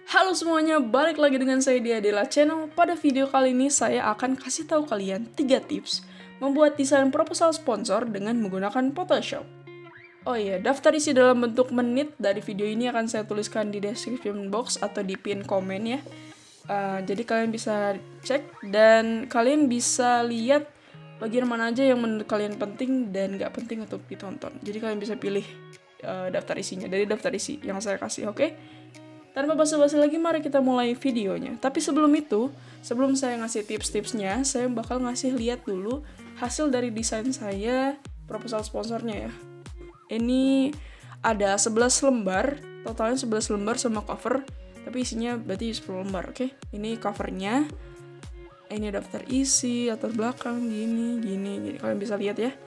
Halo semuanya, balik lagi dengan saya di Adela Channel. Pada video kali ini saya akan kasih tahu kalian 3 tips membuat desain proposal sponsor dengan menggunakan Photoshop. Oh iya, daftar isi dalam bentuk menit dari video ini akan saya tuliskan di description box atau di pin komen ya. Jadi kalian bisa cek dan kalian bisa lihat bagian mana aja yang menurut kalian penting dan nggak penting untuk ditonton. Jadi kalian bisa pilih daftar isinya dari daftar isi yang saya kasih, oke? Tanpa basa-basi lagi, mari kita mulai videonya. Tapi sebelum itu, sebelum saya ngasih tips-tipsnya, saya bakal ngasih lihat dulu hasil dari desain saya, proposal sponsornya ya. Ini ada 11 lembar, totalnya 11 lembar sama cover, tapi isinya berarti 10 lembar, oke? Ini covernya, ini daftar isi, latar belakang, gini. Kalian bisa lihat ya.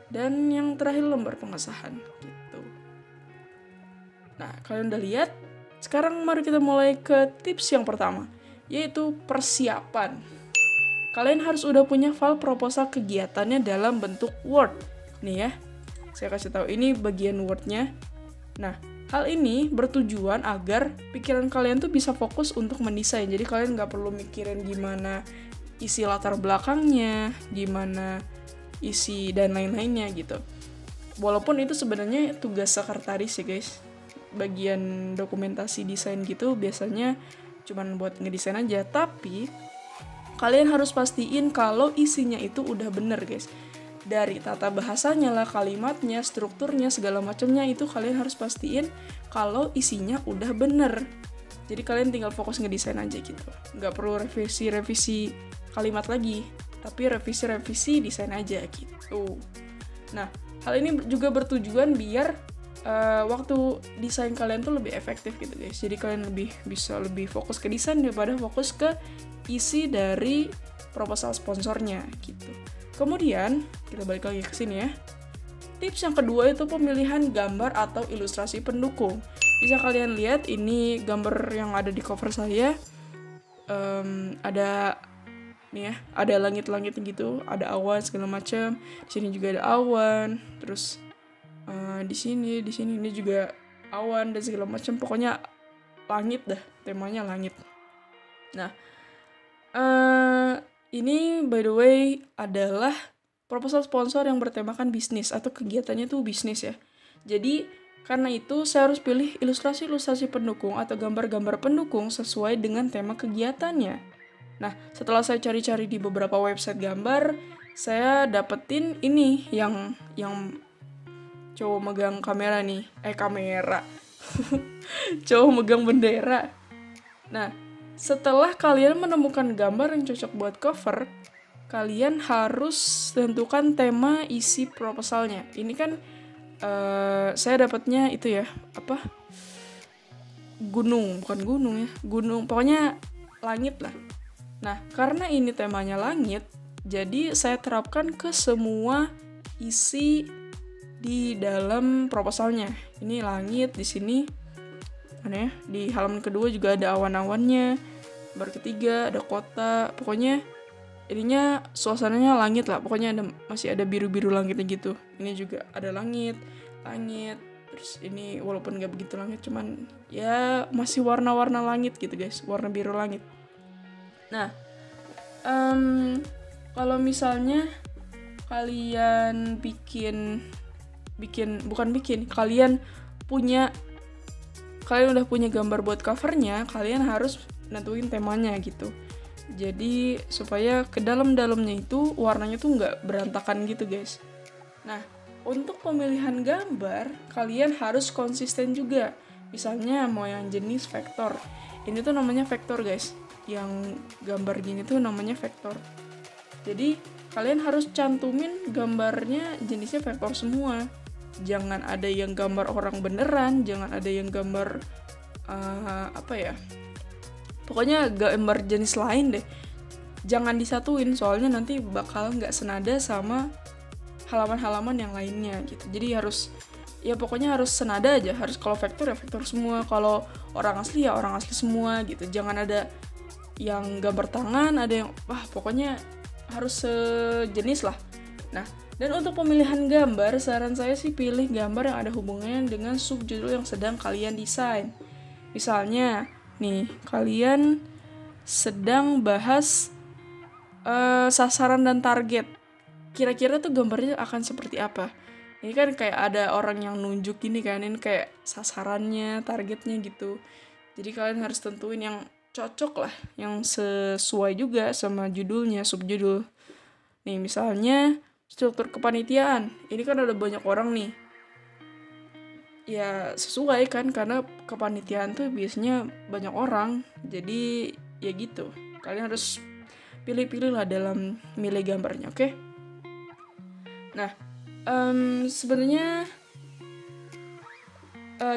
Dan yang terakhir lembar pengesahan, gitu. Nah, kalian udah lihat? Sekarang mari kita mulai ke tips yang pertama, yaitu persiapan. Kalian harus udah punya file proposal kegiatannya dalam bentuk Word. Nih ya, saya kasih tahu ini bagian Word-nya. Nah, hal ini bertujuan agar pikiran kalian tuh bisa fokus untuk mendesain. Jadi kalian nggak perlu mikirin gimana isi latar belakangnya, gimana isi dan lain-lainnya gitu. Walaupun itu sebenarnya tugas sekretaris ya guys. Bagian dokumentasi desain gitu biasanya cuman buat ngedesain aja, tapi kalian harus pastiin kalau isinya itu udah bener guys. Dari tata bahasanya lah, kalimatnya, strukturnya, segala macamnya itu kalian harus pastiin kalau isinya udah bener. Jadi kalian tinggal fokus ngedesain aja gitu. Nggak perlu revisi kalimat lagi, tapi revisi desain aja gitu. Nah, hal ini juga bertujuan biar waktu desain kalian tuh lebih efektif gitu guys. Jadi kalian bisa lebih fokus ke desain daripada fokus ke isi dari proposal sponsornya gitu. Kemudian kita balik lagi ke sini ya. Tips yang kedua itu pemilihan gambar atau ilustrasi pendukung. Bisa kalian lihat ini gambar yang ada di cover saya. Ada nih ya, ada langit-langit gitu, ada awan segala macam. Di sini juga ada awan, terus di sini ini juga awan dan segala macam. Pokoknya langit dah, temanya langit. Nah, ini by the way adalah proposal sponsor yang bertemakan bisnis atau kegiatannya tuh bisnis ya. Jadi karena itu saya harus pilih ilustrasi pendukung atau gambar-gambar pendukung sesuai dengan tema kegiatannya. Nah, setelah saya cari-cari di beberapa website gambar, saya dapetin ini yang cowok megang kamera nih, kamera. Cowok megang bendera. Nah, setelah kalian menemukan gambar yang cocok buat cover, kalian harus tentukan tema isi proposalnya. Ini kan saya dapatnya itu ya, gunung, bukan gunung ya, gunung, pokoknya langit lah. Nah, karena ini temanya langit, jadi saya terapkan ke semua isi di dalam proposalnya. Ini langit di sini. Mana ya? Di halaman kedua juga ada awan-awannya. Gambar ketiga ada kota. Pokoknya ininya suasananya langit lah. Pokoknya masih ada biru-biru langitnya gitu. Ini juga ada langit. Terus ini walaupun nggak begitu langit, cuman ya masih warna-warna langit gitu guys. Warna biru langit. Nah, kalau misalnya kalian kalian udah punya gambar buat covernya, kalian harus nentuin temanya gitu. Jadi supaya ke dalam-dalamnya itu warnanya tuh nggak berantakan gitu guys. Nah, untuk pemilihan gambar kalian harus konsisten juga. Misalnya mau yang jenis vektor, ini tuh namanya vektor guys. Yang gambar gini tuh namanya vektor. Jadi kalian harus cantumin gambarnya jenisnya vektor semua. Jangan ada yang gambar orang beneran, jangan ada yang gambar pokoknya gambar jenis lain deh. Jangan disatuin, soalnya nanti bakal nggak senada sama halaman-halaman yang lainnya gitu. Jadi pokoknya harus senada aja. Harus kalau vektor ya vektor semua, kalau orang asli ya orang asli semua gitu. Jangan ada yang gambar tangan, ada yang pokoknya harus sejenis lah. Nah, dan untuk pemilihan gambar, saran saya sih pilih gambar yang ada hubungannya dengan subjudul yang sedang kalian desain. Misalnya, nih, kalian sedang bahas sasaran dan target. Kira-kira tuh gambarnya akan seperti apa? Ini kan kayak ada orang yang nunjuk gini kan, ini kayak sasarannya, targetnya gitu. Jadi kalian harus tentuin yang cocok lah, yang sesuai juga sama judulnya, subjudul. Nih, misalnya struktur kepanitiaan. Ini kan ada banyak orang nih. Ya sesuai kan, karena kepanitiaan tuh biasanya banyak orang. Jadi ya gitu. Kalian harus pilih-pilih lah dalam milih gambarnya, oke? Nah, sebenarnya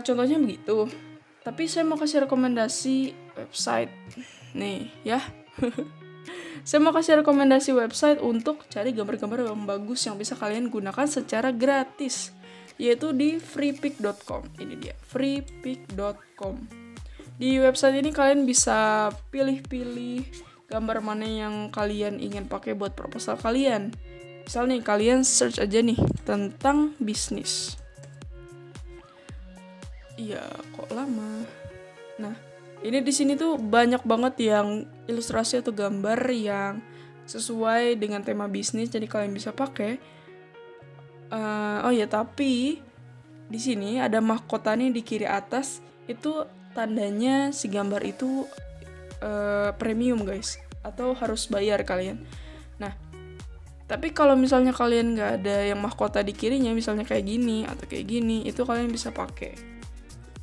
contohnya begitu. Tapi saya mau kasih rekomendasi website. Nih, ya. Saya mau kasih rekomendasi website untuk cari gambar-gambar yang bagus yang bisa kalian gunakan secara gratis, yaitu di freepik.com. Ini dia, freepik.com. Di website ini kalian bisa pilih-pilih gambar mana yang kalian ingin pakai buat proposal kalian. Misal nih, kalian search aja nih tentang bisnis. Iya, kok lama. Nah, ini di sini tuh banyak banget yang ilustrasi atau gambar yang sesuai dengan tema bisnis, jadi kalian bisa pakai. Oh ya, tapi di sini ada mahkota nih di kiri atas, itu tandanya si gambar itu premium guys, atau harus bayar kalian. Nah, tapi kalau misalnya kalian nggak ada yang mahkota di kirinya, misalnya kayak gini atau kayak gini, itu kalian bisa pakai.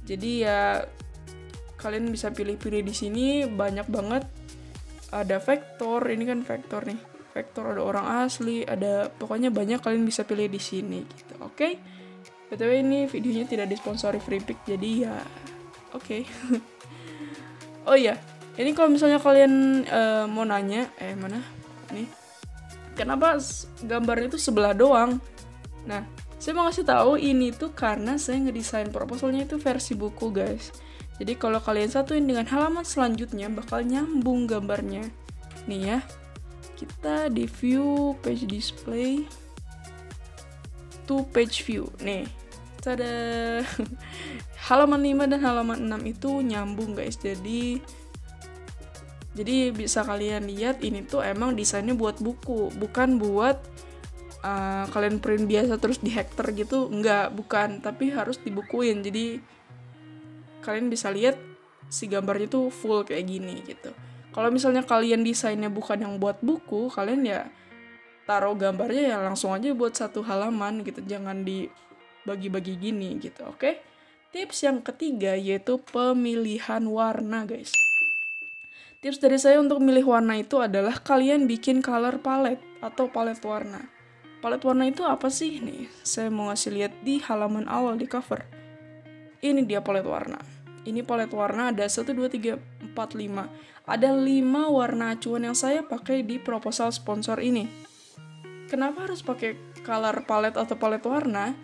Jadi ya kalian bisa pilih-pilih di sini, banyak banget. Ada vektor, ini kan vektor nih. Vektor, ada orang asli, ada pokoknya banyak, kalian bisa pilih di sini gitu. Oke? BTW ini videonya tidak disponsori Freepik, jadi ya oke. Oh iya, ini kalau misalnya kalian mau nanya, mana? Nih. Kenapa gambarnya itu sebelah doang? Nah, saya mau ngasih tahu ini tuh karena saya ngedesain proposalnya itu versi buku, guys. Jadi kalau kalian satuin dengan halaman selanjutnya bakal nyambung gambarnya. Nih ya. Kita di view page display to page view. Nih. Tada. Halaman 5 dan halaman 6 itu nyambung, guys. Jadi bisa kalian lihat ini tuh emang desainnya buat buku, bukan buat kalian print biasa terus di hektar gitu. Enggak, bukan, tapi harus dibukuin. Jadi kalian bisa lihat si gambarnya tuh full kayak gini gitu. Kalau misalnya kalian desainnya bukan yang buat buku, kalian ya taruh gambarnya ya langsung aja buat satu halaman gitu, jangan dibagi-bagi gini gitu, oke? Tips yang ketiga yaitu pemilihan warna, guys. Tips dari saya untuk milih warna itu adalah kalian bikin color palette atau palet warna. Palet warna itu apa sih? Nih, saya mau ngasih lihat di halaman awal di cover. Ini dia palet warna. Ini palet warna ada 1, 2, 3, 4, 5. Ada 5 warna acuan yang saya pakai di proposal sponsor ini. Kenapa harus pakai color palette atau palet warna?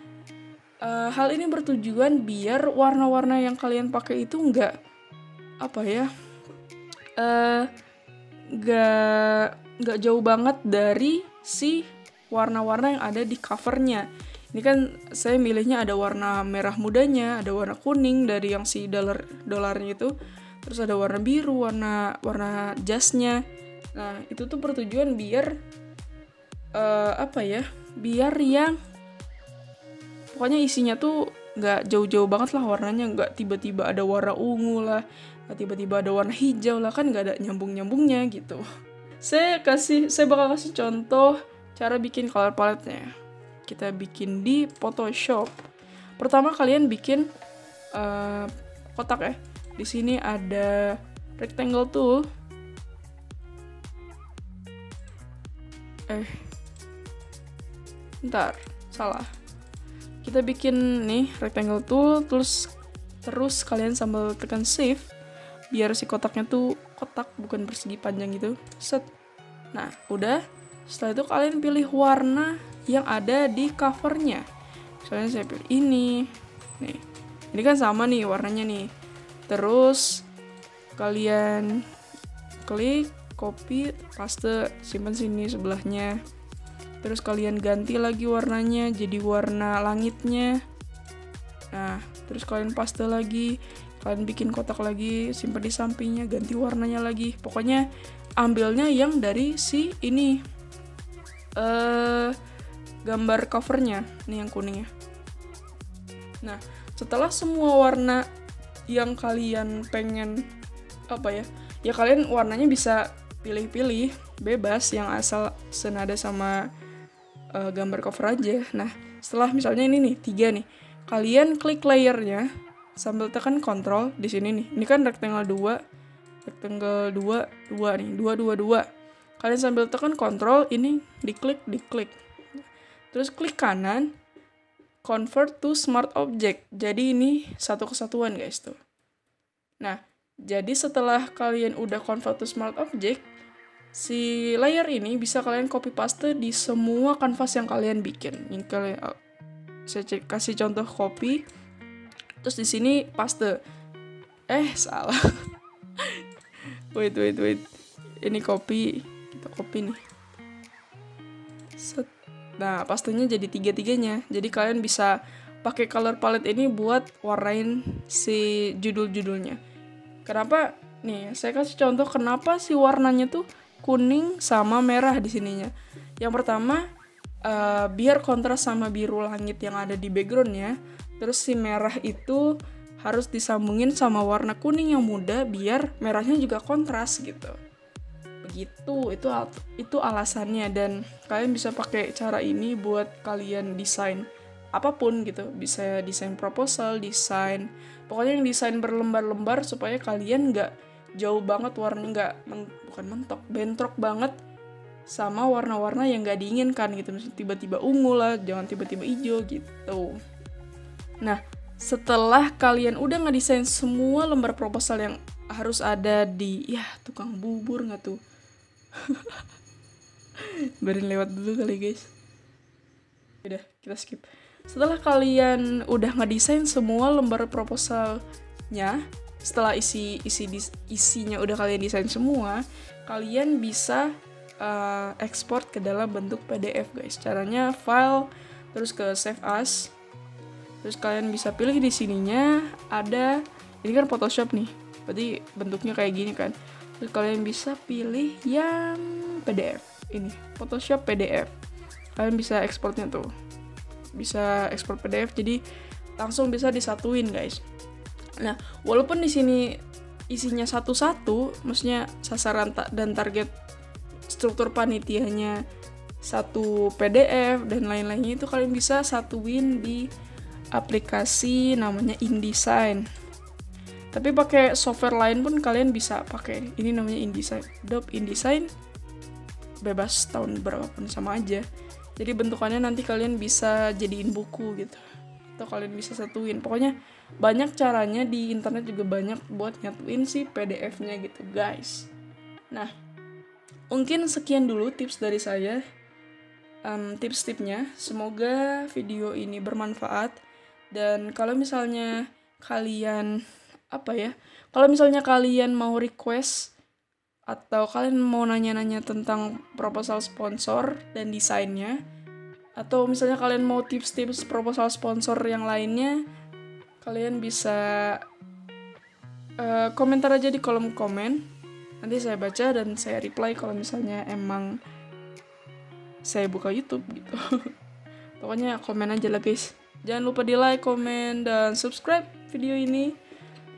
Hal ini bertujuan biar warna-warna yang kalian pakai itu nggak jauh banget dari si warna-warna yang ada di covernya. Ini kan saya milihnya ada warna merah mudanya, ada warna kuning dari yang si dolarnya itu, terus ada warna biru, warna jasnya. Nah, itu tuh bertujuan biar biar yang pokoknya isinya tuh nggak jauh-jauh banget lah warnanya, nggak tiba-tiba ada warna ungu lah, nggak tiba-tiba ada warna hijau lah, kan nggak ada nyambung-nyambungnya gitu. Saya bakal kasih contoh cara bikin color palette-nya. Kita bikin di Photoshop. Pertama kalian bikin kotak ya. Di sini ada rectangle tool. Bentar, salah. Kita bikin nih rectangle tool, terus kalian sambil tekan shift biar si kotaknya tuh kotak bukan persegi panjang gitu. Set. Nah, udah. Setelah itu kalian pilih warna yang ada di covernya. Misalnya saya pilih ini. Nih. Ini kan sama nih warnanya nih. Terus kalian klik, copy, paste, simpan sini sebelahnya. Terus kalian ganti lagi warnanya jadi warna langitnya. Nah, terus kalian paste lagi. kalian bikin kotak lagi, simpan di sampingnya, ganti warnanya lagi. Pokoknya ambilnya yang dari si ini gambar covernya, nih yang kuningnya. Nah, setelah semua warna yang kalian pengen ya kalian warnanya bisa pilih-pilih bebas yang asal senada sama gambar cover aja. Nah, setelah misalnya ini nih 3 nih, kalian klik layernya sambil tekan kontrol di sini nih. Ini kan rectangle 2 nih, 2. Kalian sambil tekan kontrol ini diklik. Terus klik kanan, convert to smart object. Jadi ini satu kesatuan guys tuh. Nah, jadi setelah kalian udah convert to smart object, si layer ini bisa kalian copy paste di semua kanvas yang kalian bikin. Ini kalian saya kasih contoh copy. Terus di sini paste. Salah. wait. Ini copy. Kita copy nih. Nah, pastenya jadi 3-3-nya. Jadi kalian bisa pakai color palette ini buat warnain si judul-judulnya. Kenapa? Nih, saya kasih contoh kenapa si warnanya tuh kuning sama merah di sininya. Yang pertama, biar kontras sama biru langit yang ada di backgroundnya. Terus si merah itu harus disambungin sama warna kuning yang muda biar merahnya juga kontras gitu. Begitu, itu alasannya. Dan kalian bisa pakai cara ini buat kalian desain apapun gitu. Bisa desain proposal, desain pokoknya yang desain berlembar-lembar supaya kalian nggak jauh banget warnanya, bukan mentok, bentrok banget sama warna-warna yang nggak diinginkan gitu. Misalnya tiba-tiba ungu lah, jangan tiba-tiba hijau gitu. Nah, setelah kalian udah ngedesain semua lembar proposal yang harus ada di tukang bubur nggak tuh? Biarin lewat dulu kali guys. Udah, kita skip. Setelah kalian udah ngedesain semua lembar proposalnya, setelah isinya udah kalian desain semua, kalian bisa export ke dalam bentuk PDF guys. Caranya file, terus ke save as. Terus kalian bisa pilih di sininya ada, ini kan Photoshop nih, berarti bentuknya kayak gini kan. Terus kalian bisa pilih yang PDF, ini Photoshop PDF. Kalian bisa ekspornya tuh, bisa ekspor PDF, jadi langsung bisa disatuin guys. Nah, walaupun di sini isinya satu-satu, maksudnya sasaran dan target struktur panitianya satu PDF dan lain-lainnya, itu kalian bisa satuin di aplikasi namanya InDesign. Tapi pakai software lain pun kalian bisa pakai. Ini namanya InDesign. Adobe InDesign bebas tahun berapapun sama aja. Jadi bentukannya nanti kalian bisa jadiin buku gitu. Atau kalian bisa satuin. Pokoknya banyak caranya, di internet juga banyak buat nyatuin si PDF-nya gitu guys. Nah, mungkin sekian dulu tips dari saya. Tips-tipsnya. Semoga video ini bermanfaat. Dan kalau misalnya kalian kalau misalnya kalian mau request atau kalian mau nanya-nanya tentang proposal sponsor dan desainnya, atau misalnya kalian mau tips-tips proposal sponsor yang lainnya, kalian bisa komentar aja di kolom komen. Nanti saya baca dan saya reply kalau misalnya emang saya buka YouTube gitu. Pokoknya komen aja lah guys. Jangan lupa di like, komen, dan subscribe video ini.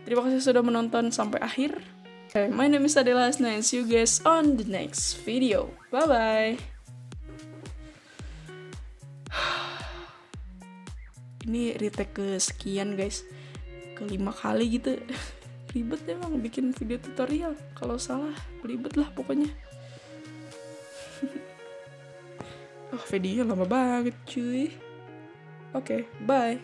Terima kasih sudah menonton sampai akhir. My name is Adela Hasna and see you guys on the next video. Bye-bye. Ini retake kesekian guys. Ke-5 kali gitu. Ribet emang bikin video tutorial. Kalau salah, ribet lah pokoknya. Video lama banget cuy. Oke, bye.